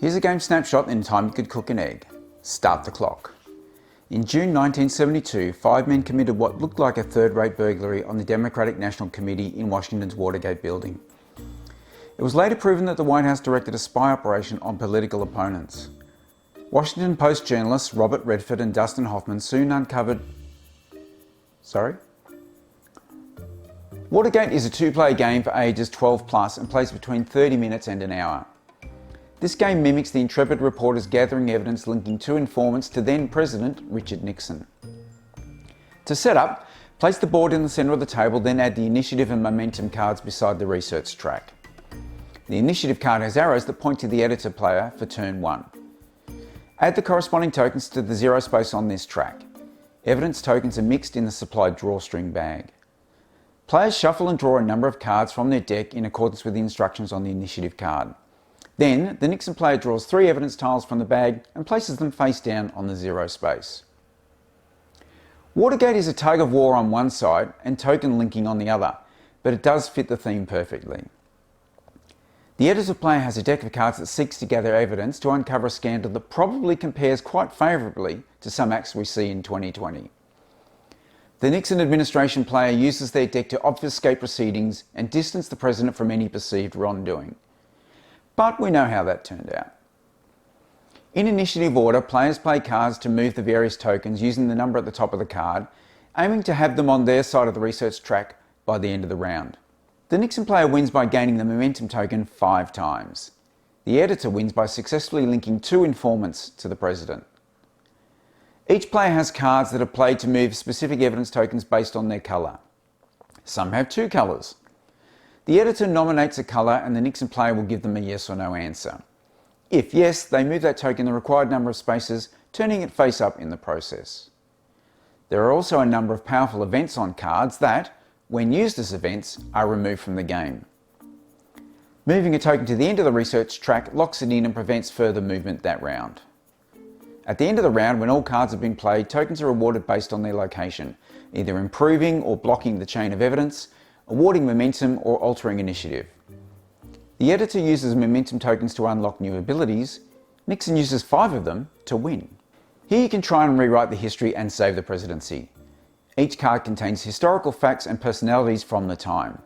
Here's a game snapshot in time you could cook an egg. Start the clock. In June 1972, 5 men committed what looked like a third-rate burglary on the Democratic National Committee in Washington's Watergate building. It was later proven that the White House directed a spy operation on political opponents. Washington Post journalists Robert Redford and Dustin Hoffman soon uncovered... Watergate is a two-player game for ages 12 plus and plays between 30 minutes and an hour. This game mimics the intrepid reporters gathering evidence linking two informants to then-President Richard Nixon. To set up, place the board in the centre of the table, then add the initiative and momentum cards beside the research track. The initiative card has arrows that point to the editor player for turn 1. Add the corresponding tokens to the zero space on this track. Evidence tokens are mixed in the supplied drawstring bag. Players shuffle and draw a number of cards from their deck in accordance with the instructions on the initiative card. Then, the Nixon player draws 3 evidence tiles from the bag and places them face down on the zero space. Watergate is a tug of war on one side and token linking on the other, but it does fit the theme perfectly. The editor player has a deck of cards that seeks to gather evidence to uncover a scandal that probably compares quite favourably to some acts we see in 2020. The Nixon administration player uses their deck to obfuscate proceedings and distance the president from any perceived wrongdoing. But we know how that turned out. In initiative order, players play cards to move the various tokens using the number at the top of the card, aiming to have them on their side of the research track by the end of the round. The Nixon player wins by gaining the momentum token 5 times. The editor wins by successfully linking 2 informants to the president. Each player has cards that are played to move specific evidence tokens based on their colour. Some have 2 colours. The editor nominates a colour and the Nixon player will give them a yes or no answer. If yes, they move that token the required number of spaces, turning it face up in the process. There are also a number of powerful events on cards that, when used as events, are removed from the game. Moving a token to the end of the research track locks it in and prevents further movement that round. At the end of the round, when all cards have been played, tokens are awarded based on their location, either improving or blocking the chain of evidence, awarding momentum or altering initiative. The editor uses momentum tokens to unlock new abilities. Nixon uses 5 of them to win. Here you can try and rewrite the history and save the presidency. Each card contains historical facts and personalities from the time.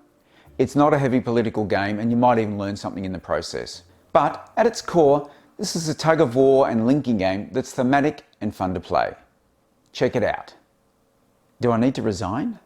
It's not a heavy political game and you might even learn something in the process. But at its core, this is a tug of war and linking game that's thematic and fun to play. Check it out. Do I need to resign?